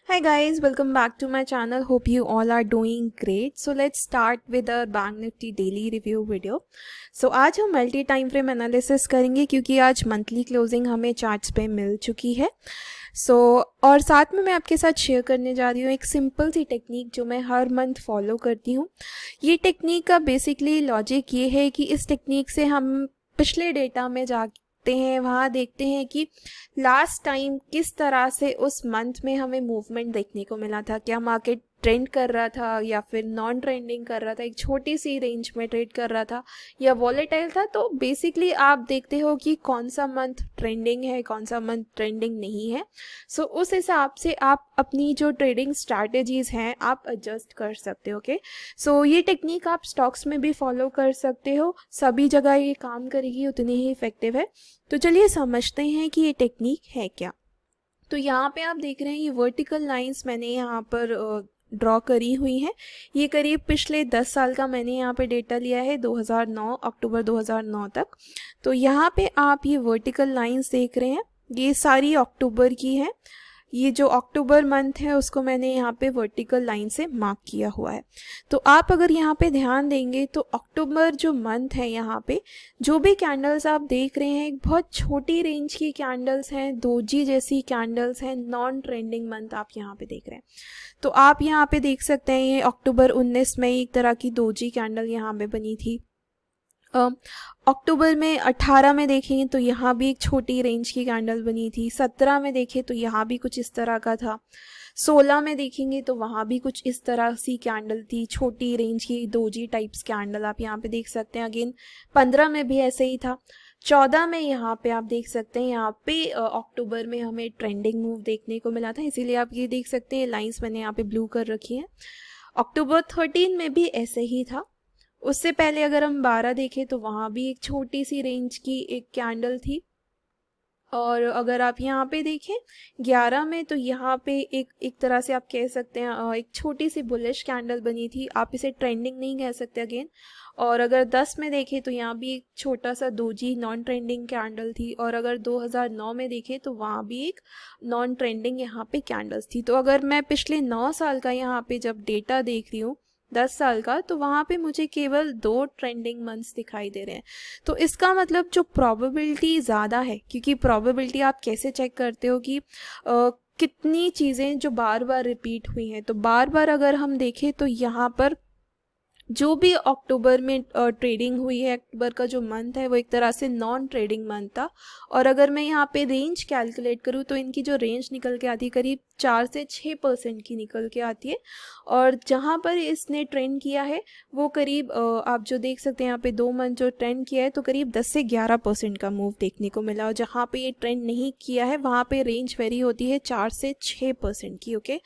Hi guys, welcome back to my channel. Hope you all are doing great. So let's start with our Bank Nifty daily review video. So आज हम multi time frame analysis करेंगे क्योंकि आज monthly closing हमें charts पे मिल चुकी है. और साथ में मैं आपके साथ शेयर करने जा रही हूँ एक सिंपल सी टेक्निक जो मैं हर मंथ फॉलो करती हूँ. ये टेक्निक का बेसिकली लॉजिक ये है कि इस टेक्निक से हम पिछले डेटा में जाते हैं, वहाँ देखते हैं कि लास्ट टाइम किस तरह से उस मंथ में हमें मूवमेंट देखने को मिला था. क्या मार्केट ट्रेंड कर रहा था या फिर नॉन ट्रेंडिंग कर रहा था, एक छोटी सी रेंज में ट्रेड कर रहा था या वॉलेटाइल था. तो बेसिकली आप देखते हो कि कौन सा मंथ ट्रेंडिंग है, कौन सा मंथ ट्रेंडिंग नहीं है. सो उस हिसाब से आप अपनी जो ट्रेडिंग स्ट्रैटेजीज हैं आप एडजस्ट कर सकते हो. ओके, सो ये टेक्निक आप स्टॉक्स में भी फॉलो कर सकते हो, सभी जगह ये काम करेगी, उतनी ही इफेक्टिव है. तो चलिए समझते हैं कि ये टेक्निक है क्या. तो यहाँ पे आप देख रहे हैं ये वर्टिकल लाइंस मैंने यहाँ पर ड्रॉ करी हुई हैं. ये करीब पिछले 10 साल का मैंने यहाँ पे डेटा लिया है, 2009 अक्टूबर 2009 तक. तो यहाँ पे आप ये वर्टिकल लाइंस देख रहे हैं, ये सारी अक्टूबर की है. ये जो अक्टूबर मंथ है उसको मैंने यहाँ पे वर्टिकल लाइन से मार्क किया हुआ है. तो आप अगर यहाँ पे ध्यान देंगे तो अक्टूबर जो मंथ है, यहाँ पे जो भी कैंडल्स आप देख रहे हैं एक बहुत छोटी रेंज की कैंडल्स हैं, दोजी जैसी कैंडल्स हैं, नॉन ट्रेंडिंग मंथ आप यहाँ पे देख रहे हैं. तो आप यहाँ पे देख सकते हैं ये अक्टूबर 19 में एक तरह की दोजी कैंडल यहाँ पे बनी थी. अक्टूबर में 18 में देखेंगे तो यहाँ भी एक छोटी रेंज की कैंडल बनी थी. 17 में देखें तो यहाँ भी कुछ इस तरह का था. 16 में देखेंगे तो वहाँ भी कुछ इस तरह सी कैंडल थी, छोटी रेंज की दोजी टाइप्स कैंडल आप यहाँ पे देख सकते हैं. अगेन 15 में भी ऐसे ही था. 14 में यहाँ पे आप देख सकते हैं, यहाँ पे अक्टूबर में हमें ट्रेंडिंग मूव देखने को मिला था, इसीलिए आप ये देख सकते हैं लाइंस मैंने यहाँ पे ब्लू कर रखी है. अक्टूबर 13 में भी ऐसे ही था. उससे पहले अगर हम 12 देखें तो वहाँ भी एक छोटी सी रेंज की एक कैंडल थी. और अगर आप यहाँ पे देखें 11 में तो यहाँ पे एक तरह से आप कह सकते हैं एक छोटी सी बुलिश कैंडल बनी थी, आप इसे ट्रेंडिंग नहीं कह सकते अगेन. और अगर 10 में देखें तो यहाँ भी एक छोटा सा दोजी नॉन ट्रेंडिंग कैंडल थी. और अगर 2009 में देखें तो वहाँ भी एक नॉन ट्रेंडिंग यहाँ पे कैंडल्स थी. तो अगर मैं पिछले 9 साल का यहाँ पे जब डेटा देख रही हूँ 10 साल का, तो वहाँ पे मुझे केवल 2 ट्रेंडिंग मंथ्स दिखाई दे रहे हैं. तो इसका मतलब जो प्रोबेबिलिटी ज़्यादा है, क्योंकि प्रोबेबिलिटी आप कैसे चेक करते हो कि कितनी चीज़ें जो बार बार रिपीट हुई हैं. तो बार बार अगर हम देखें तो यहाँ पर जो भी अक्टूबर में ट्रेडिंग हुई है, अक्टूबर का जो मंथ है वो एक तरह से नॉन ट्रेडिंग मंथ था. और अगर मैं यहाँ पे रेंज कैलकुलेट करूँ तो इनकी जो रेंज निकल के आती है करीब 4 से 6% की निकल के आती है. और जहाँ पर इसने ट्रेंड किया है वो करीब आप जो देख सकते हैं यहाँ पे 2 मंथ जो ट्रेंड किया है तो करीब 10 से 11% का मूव देखने को मिला. और जहाँ पे ये ट्रेंड नहीं किया है वहाँ पे रेंज वेरी होती है 4 से 6% की. ओके,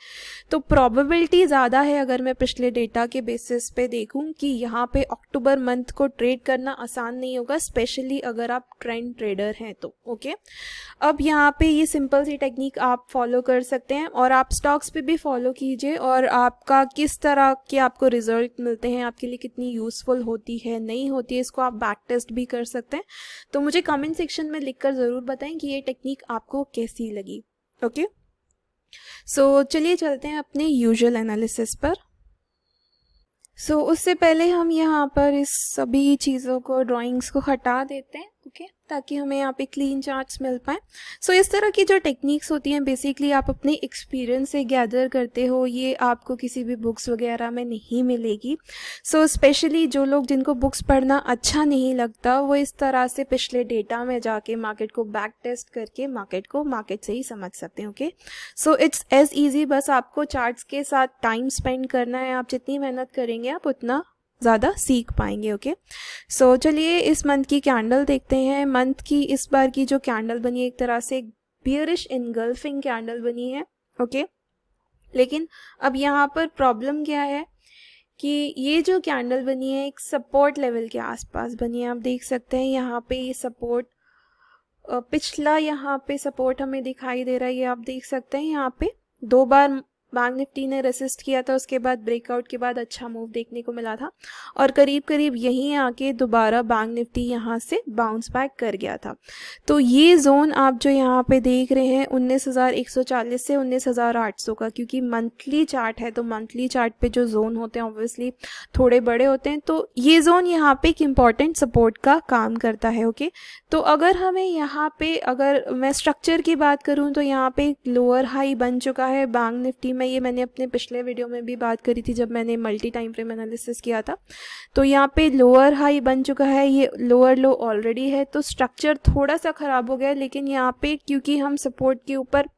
तो प्रोबेबिलिटी ज़्यादा है अगर मैं पिछले डेटा के बेसिस पे देखूं कि यहाँ पे अक्टूबर मंथ को ट्रेड करना आसान नहीं होगा, स्पेशली अगर आप ट्रेंड ट्रेडर हैं तो. ओके, अब यहाँ पे ये सिंपल सी टेक्निक आप फॉलो कर सकते हैं और आप स्टॉक्स पे भी फॉलो कीजिए. और आपका किस तरह के आपको रिजल्ट मिलते हैं, आपके लिए कितनी यूज़फुल होती है नहीं होती है, इसको आप बैक टेस्ट भी कर सकते हैं. तो मुझे कमेंट सेक्शन में लिखकर ज़रूर बताएं कि ये टेक्निक आपको कैसी लगी. ओके, सो चलिए चलते हैं अपने यूजुअल एनालिसिस पर. उससे पहले हम यहाँ पर इस सभी चीज़ों को, ड्राइंग्स को हटा देते हैं. ओके, ताकि हमें यहाँ पे क्लीन चार्ट्स मिल पाए. इस तरह की जो टेक्निक्स होती हैं बेसिकली आप अपने एक्सपीरियंस से गैदर करते हो, ये आपको किसी भी बुक्स वगैरह में नहीं मिलेगी. स्पेशली जो लोग जिनको बुक्स पढ़ना अच्छा नहीं लगता वो इस तरह से पिछले डेटा में जाके मार्केट को बैक टेस्ट करके मार्केट को मार्केट से ही समझ सकते हैं. ओके, इट्स एज ईजी, बस आपको चार्ट्स के साथ टाइम स्पेंड करना है. आप जितनी मेहनत करेंगे आप उतना ज़्यादा सीख पाएंगे. ओके, चलिए इस मंथ की कैंडल देखते हैं. मंथ की इस बार की जो कैंडल बनी है एक तरह से बियरिश इनगल्फिंग कैंडल बनी है. ओके, लेकिन अब यहाँ पर प्रॉब्लम क्या है कि ये जो कैंडल बनी है एक सपोर्ट लेवल के आसपास बनी है. आप देख सकते हैं यहाँ पे ये सपोर्ट, पिछला यहाँ पे सपोर्ट हमें दिखाई दे रहा है, ये आप देख सकते हैं. यहाँ पे 2 बार बैंक निफ्टी ने रेसिस्ट किया था, उसके बाद ब्रेकआउट के बाद अच्छा मूव देखने को मिला था और करीब करीब यहीं आके दोबारा बैंक निफ्टी यहाँ से बाउंस बैक कर गया था। तो ये जोन आप जो यहाँ पे देख रहे हैं 19,140 से 19,800 का, क्योंकि मंथली चार्ट है तो मंथली चार्ट पे जो जोन होते हैं ऑब्वियसली थोड़े बड़े होते हैं, तो ये जोन यहाँ पे एक इम्पॉर्टेंट सपोर्ट का काम करता है। ओके, तो अगर हमें यहाँ पे, अगर मैं स्ट्रक्चर की बात करूँ तो यहाँ पे एक लोअर हाई बन चुका है बैंक निफ्टी में। ये मैंने अपने पिछले वीडियो में भी बात करी थी जब मैंने मल्टी टाइम फ्रेम एनालिसिस किया था। तो यहाँ पे लोअर हाई बन चुका है, ये लोअर लो ऑलरेडी है, तो स्ट्रक्चर थोड़ा सा ख़राब हो गया है। लेकिन यहाँ पे क्योंकि हम सपोर्ट के ऊपर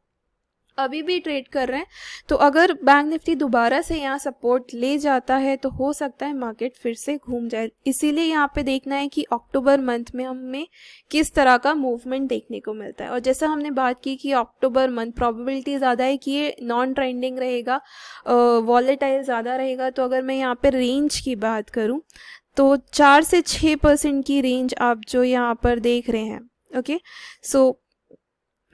अभी भी ट्रेड कर रहे हैं, तो अगर बैंक निफ्टी दोबारा से यहाँ सपोर्ट ले जाता है तो हो सकता है मार्केट फिर से घूम जाए। इसीलिए यहाँ पे देखना है कि अक्टूबर मंथ में हमें किस तरह का मूवमेंट देखने को मिलता है। और जैसा हमने बात की कि अक्टूबर मंथ प्रोबेबिलिटी ज़्यादा है कि ये नॉन ट्रेंडिंग रहेगा, वॉलेटाइल ज़्यादा रहेगा। तो अगर मैं यहाँ पर रेंज की बात करूँ तो 4 से 6% की रेंज आप जो यहाँ पर देख रहे हैं। ओके, सो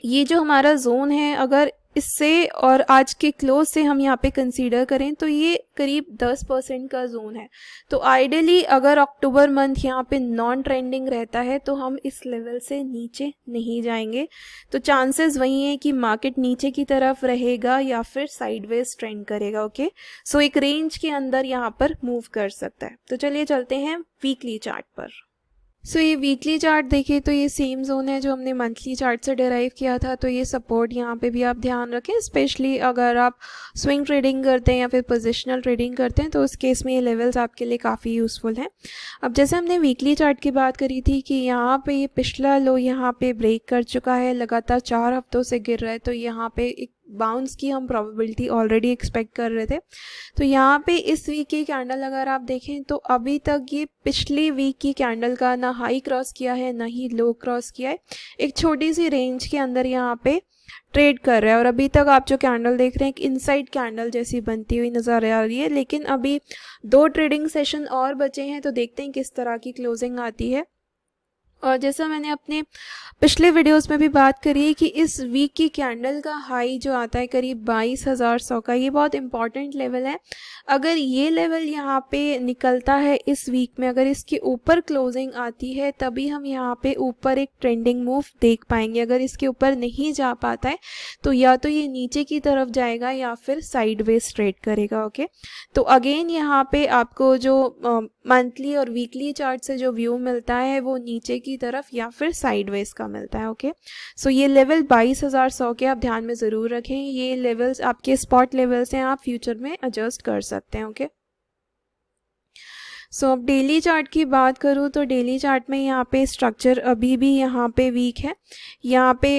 ये जो हमारा जोन है, अगर इससे और आज के क्लोज से हम यहाँ पे कंसीडर करें तो ये करीब 10% का जोन है। तो आइडियली अगर अक्टूबर मंथ यहाँ पे नॉन ट्रेंडिंग रहता है तो हम इस लेवल से नीचे नहीं जाएंगे। तो चांसेस वही हैं कि मार्केट नीचे की तरफ रहेगा या फिर साइडवेज ट्रेंड करेगा। ओके, सो एक रेंज के अंदर यहाँ पर मूव कर सकता है। तो चलिए चलते हैं वीकली चार्ट पर। सो ये वीकली चार्ट देखिए तो ये सेम जोन है जो हमने मंथली चार्ट से डिराइव किया था। तो ये सपोर्ट यहाँ पे भी आप ध्यान रखें, स्पेशली अगर आप स्विंग ट्रेडिंग करते हैं या फिर पोजिशनल ट्रेडिंग करते हैं तो उस केस में ये लेवल्स आपके लिए काफ़ी यूज़फुल हैं। अब जैसे हमने वीकली चार्ट की बात करी थी कि यहाँ पे ये पिछला लो यहाँ पे ब्रेक कर चुका है, लगातार 4 हफ्तों से गिर रहा है, तो यहाँ पे एक बाउंस की हम प्रोबेबिलिटी ऑलरेडी एक्सपेक्ट कर रहे थे। तो यहाँ पे इस वीक की कैंडल अगर आप देखें तो अभी तक ये पिछली वीक की कैंडल का ना हाई क्रॉस किया है ना ही लो क्रॉस किया है, एक छोटी सी रेंज के अंदर यहाँ पे ट्रेड कर रहा है। और अभी तक आप जो कैंडल देख रहे हैं एक इनसाइड कैंडल जैसी बनती हुई नज़र आ रही है, लेकिन अभी 2 ट्रेडिंग सेशन और बचे हैं, तो देखते हैं किस तरह की क्लोजिंग आती है। और जैसा मैंने अपने पिछले वीडियोस में भी बात करी है कि इस वीक की कैंडल का हाई जो आता है करीब 22,100 का, ये बहुत इंपॉर्टेंट लेवल है। अगर ये लेवल यहाँ पे निकलता है इस वीक में, अगर इसके ऊपर क्लोजिंग आती है तभी हम यहाँ पे ऊपर एक ट्रेंडिंग मूव देख पाएंगे। अगर इसके ऊपर नहीं जा पाता है तो या तो ये नीचे की तरफ जाएगा या फिर साइडवेज ट्रेड करेगा। ओके, तो अगेन यहाँ पे आपको जो मंथली और वीकली चार्ट से जो व्यू मिलता है वो नीचे की तरफ या फिर साइडवेज का मिलता है। ओके, सो ये लेवल 22,100 के आप ध्यान में ज़रूर रखें। ये लेवल्स आपके स्पॉट लेवल्स हैं, आप फ्यूचर में एडजस्ट कर सकते हैं। ओके, सो अब डेली चार्ट की बात करूँ तो डेली चार्ट में यहाँ पे स्ट्रक्चर अभी भी यहाँ पे वीक है। यहाँ पे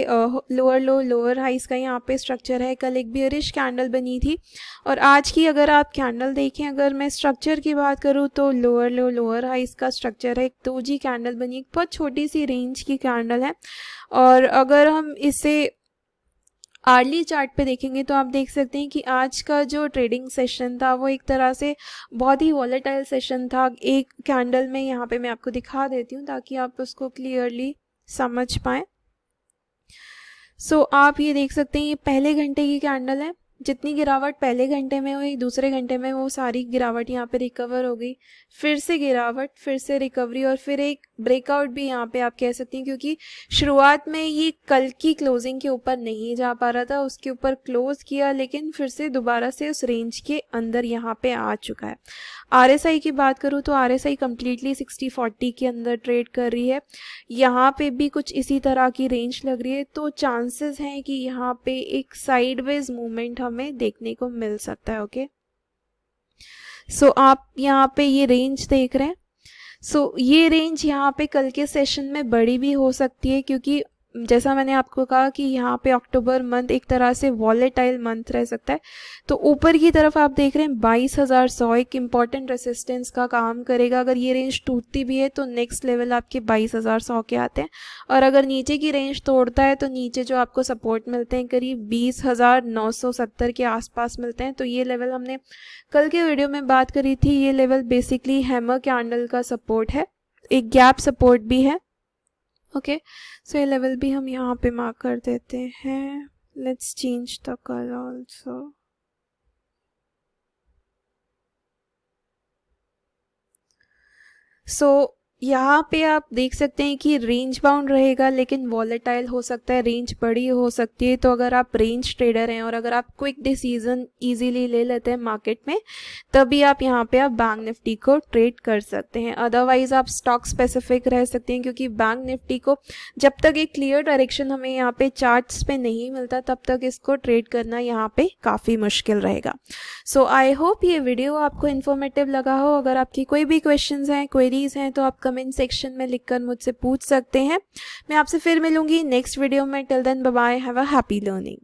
लोअर लो लोअर हाइस का यहाँ पे स्ट्रक्चर है। कल एक बियरिश कैंडल बनी थी और आज की अगर आप कैंडल देखें, अगर मैं स्ट्रक्चर की बात करूँ तो लोअर लो लोअर हाइस का स्ट्रक्चर है। एक दोजी कैंडल बनी, एक बहुत छोटी सी रेंज की कैंडल है। और अगर हम इसे आर्ली चार्ट पे देखेंगे तो आप देख सकते हैं कि आज का जो ट्रेडिंग सेशन था वो एक तरह से बहुत ही वॉलेटाइल सेशन था। एक कैंडल में यहाँ पे मैं आपको दिखा देती हूँ ताकि आप उसको क्लियरली समझ पाएँ। सो आप ये देख सकते हैं ये पहले घंटे की कैंडल है। जितनी गिरावट पहले घंटे में हुई दूसरे घंटे में वो सारी गिरावट यहाँ पे रिकवर हो गई, फिर से गिरावट, फिर से रिकवरी और फिर एक ब्रेकआउट भी यहाँ पे आप कह सकती हैं, क्योंकि शुरुआत में ये कल की क्लोजिंग के ऊपर नहीं जा पा रहा था, उसके ऊपर क्लोज किया लेकिन फिर से दोबारा से उस रेंज के अंदर यहाँ पे आ चुका है। RSI की बात करूँ तो RSI कम्प्लीटली 60-40 के अंदर ट्रेड कर रही है। यहाँ पे भी कुछ इसी तरह की रेंज लग रही है, तो चांसेस हैं कि यहाँ पे एक साइडवेज मूवमेंट हमें देखने को मिल सकता है। ओके, सो आप यहाँ पे ये रेंज देख रहे हैं। सो ये रेंज यहाँ पे कल के सेशन में बड़ी भी हो सकती है, क्योंकि जैसा मैंने आपको कहा कि यहाँ पे अक्टूबर मंथ एक तरह से वॉलेटाइल मंथ रह सकता है। तो ऊपर की तरफ आप देख रहे हैं 22,100 एक इम्पॉर्टेंट रेसिस्टेंस का काम करेगा। अगर ये रेंज टूटती भी है तो नेक्स्ट लेवल आपके 22,100 के आते हैं, और अगर नीचे की रेंज तोड़ता है तो नीचे जो आपको सपोर्ट मिलते हैं करीब 20,970 के आसपास मिलते हैं। तो ये लेवल हमने कल के वीडियो में बात करी थी, ये लेवल बेसिकली हैमर कैंडल का सपोर्ट है, एक गैप सपोर्ट भी है। ओके, सो ये लेवल भी हम यहाँ पे मार्क कर देते हैं। Let's change the colour also. So यहाँ पे आप देख सकते हैं कि रेंज बाउंड रहेगा, लेकिन वॉलेटाइल हो सकता है, रेंज बड़ी हो सकती है। तो अगर आप रेंज ट्रेडर हैं और अगर आप क्विक डिसीजन इजीली ले लेते हैं मार्केट में, तभी आप यहाँ पे आप बैंक निफ्टी को ट्रेड कर सकते हैं। अदरवाइज आप स्टॉक स्पेसिफिक रह सकते हैं, क्योंकि बैंक निफ्टी को जब तक एक क्लियर डायरेक्शन हमें यहाँ पे चार्ट्स पे नहीं मिलता, तब तक इसको ट्रेड करना यहाँ पे काफ़ी मुश्किल रहेगा। सो आई होप ये वीडियो आपको इन्फॉर्मेटिव लगा हो। अगर आपकी कोई भी क्वेश्चंस हैं, क्वेरीज हैं, तो आप कमेंट सेक्शन में लिखकर मुझसे पूछ सकते हैं। मैं आपसे फिर मिलूंगी नेक्स्ट वीडियो में। Till then bye bye, have a happy learning.